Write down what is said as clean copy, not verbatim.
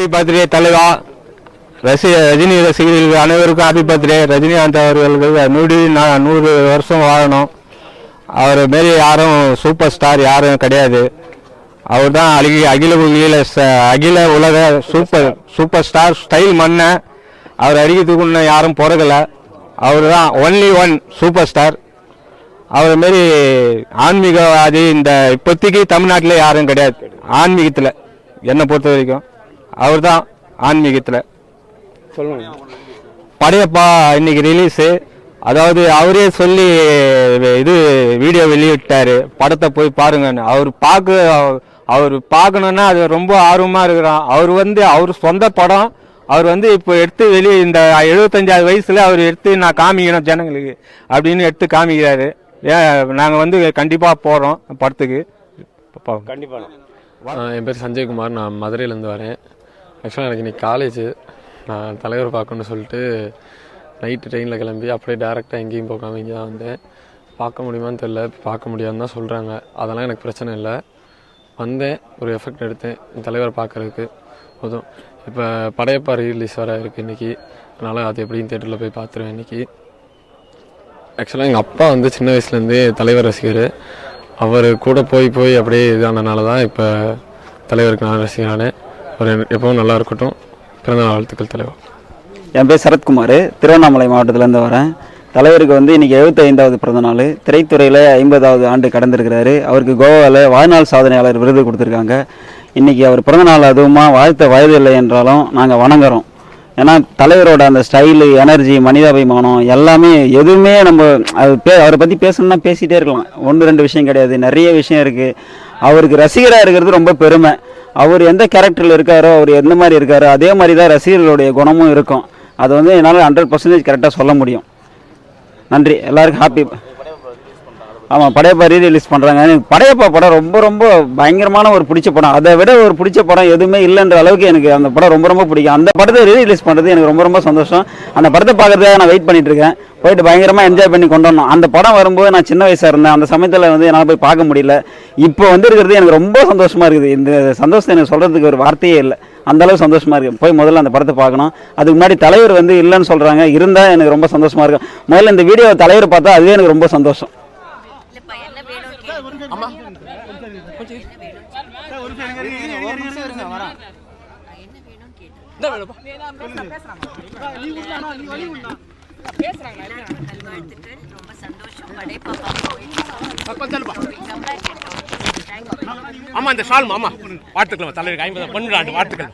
Happy birthday தலைவா. ரஜினி ரசிகர்களுக்கு அனைவருக்கும் ஹாப்பி பர்த்டே. ரஜினிகாந்த் அவர்களுக்கு 100 வருஷம் வாழணும். அவர் மாரி யாரும் சூப்பர் ஸ்டார் யாரும் கிடையாது. அவர் தான் அகில உலக சூப்பர் ஸ்டார் ஸ்டைல் மண்ணை அவர் அடிக்கிறதுக்கு இன்னும் யாரும் பிறகலை. அவர் தான் ஒன்லி ஒன் சூப்பர் ஸ்டார். அவர் மாரி ஆன்மீகவாதி இந்த இப்போதைக்கு தமிழ்நாட்டில் யாரும் கிடையாது. ஆன்மீகத்தில் என்னை பொறுத்த வரைக்கும் அவர் தான் ஆன்மீகத்தில். சொல்லுங்க. படையப்பா இன்னைக்கு ரிலீஸு. அதாவது அவரே சொல்லி இது வீடியோ வெளியிட்டார், படத்தை போய் பாருங்கன்னு. அவர் பார்க்கணுன்னா அது ரொம்ப ஆர்வமாக இருக்கிறான். அவர் சொந்த படம். அவர் இப்போ எடுத்து வெளியே இந்த 75வது வயசில் அவர் எடுத்து நான் காமிக்கணும் ஜனங்களுக்கு அப்படின்னு எடுத்து காமிக்கிறாரு. நாங்கள் கண்டிப்பாக போகிறோம் படத்துக்கு. கண்டிப்பாக. என் பேர் சஞ்சய்குமார். நான் மதுரையிலேருந்து வரேன். ஆக்சுவலாக எனக்கு இன்றைக்கி காலேஜு. நான் தலைவர் பார்க்கணுன்னு சொல்லிட்டு நைட்டு ட்ரெயினில் கிளம்பி அப்படியே டேரெக்டாக எங்கேயும் போகாமல் இங்கே தான் வந்தேன். பார்க்க முடியுமான்னு தெரில, பார்க்க முடியாதுன்னு தான் சொல்கிறாங்க. அதெல்லாம் எனக்கு பிரச்சனை இல்லை. வந்தேன், ஒரு எஃபெக்ட் எடுத்தேன் என் தலைவரை பார்க்குறதுக்கு போதும். இப்போ படையப்பா ரீலீஸ் வர இருக்குது இன்றைக்கி. அதனால் அது எப்படின்னு தேட்டரில் போய் பார்த்துருவேன் இன்றைக்கி. ஆக்சுவலாக எங்கள் அப்பா சின்ன வயசுலேருந்தே தலைவர் ரசிகர். அவர் கூட போய் அப்படியே இதானனால தான் இப்போ தலைவருக்கு நான் ரசிகரானே. அவர் எப்பவும் நல்லா இருக்கட்டும். பிறந்தநாள் வாழ்த்துக்கள் தலைவர். என் பேர் சரத்குமார். திருவண்ணாமலை மாவட்டத்திலேருந்து வரேன். தலைவருக்கு இன்றைக்கி 75வது பிறந்தநாள். திரைத்துறையில் 50வது ஆண்டு கடந்திருக்கிறாரு. அவருக்கு கோவாவில் வாழ்நாள் சாதனையாளர் விருது கொடுத்துருக்காங்க. இன்றைக்கி அவர் பிறந்தநாள் அதுவுமா வாழ்த்த வயது இல்லை என்றாலும் நாங்கள் வணங்குறோம். ஏன்னா தலைவரோட அந்த ஸ்டைலு, எனர்ஜி, மனிதாபிமானம் எல்லாமே எதுவுமே நம்ம அவரை பற்றி பேசணும்னா பேசிகிட்டே இருக்கலாம். 1-2 விஷயம் கிடையாது, நிறைய விஷயம் இருக்குது. அவருக்கு ரசிகராக இருக்கிறது ரொம்ப பெருமை. அவர் எந்த கேரக்டரில் இருக்காரோ, அவர் எந்த மாதிரி இருக்காரோ அதே மாதிரி தான் ரசிகர்களுடைய குணமும் இருக்கும். அது என்னால் 100% கரெக்டாக சொல்ல முடியும். நன்றி. எல்லாருக்கும் ஹாப்பி. ஆமாம், படையப்பா ரீரிலீஸ் பண்ணுறாங்க. எனக்கு படையப்பா படம் ரொம்ப ரொம்ப பயங்கரமான ஒரு பிடிச்ச படம். அதை விட ஒரு பிடிச்ச படம் எதுவுமே இல்லைன்ற அளவுக்கு எனக்கு அந்த படம் ரொம்ப ரொம்ப பிடிக்கும். அந்த படத்தை ரீரிலீஸ் பண்ணுறது எனக்கு ரொம்ப ரொம்ப சந்தோஷம். அந்த படத்தை பார்க்குறதுக்காக நான் வெயிட் பண்ணிட்டு இருக்கேன். போயிட்டு பயங்கரமாக என்ஜாய் பண்ணி கொண்டு வந்தோம். அந்த படம் வரும்போது நான் சின்ன வயசாக இருந்தேன். அந்த சமயத்தில் என்னால் போய் பார்க்க முடியல. இப்போ இருக்கிறது எனக்கு ரொம்ப சந்தோஷமாக இருக்குது. இந்த சந்தோஷத்தை எனக்கு சொல்கிறதுக்கு ஒரு வார்த்தையே இல்லை. அந்தளவு சந்தோஷமாக இருக்குது. போய் முதல்ல அந்த படத்தை பார்க்கணும். அதுக்கு முன்னாடி தலைவர் இல்லைன்னு சொல்கிறாங்க. இருந்தால் எனக்கு ரொம்ப சந்தோஷமாக இருக்கும். முதல்ல இந்த வீடியோ தலைவர் பார்த்தா அதுவே எனக்கு ரொம்ப சந்தோஷம். ஆமா இந்த ஷால் மாமா வாழ்த்துக்கள் தலைவருக்கு 50 வாழ்த்துக்கள்.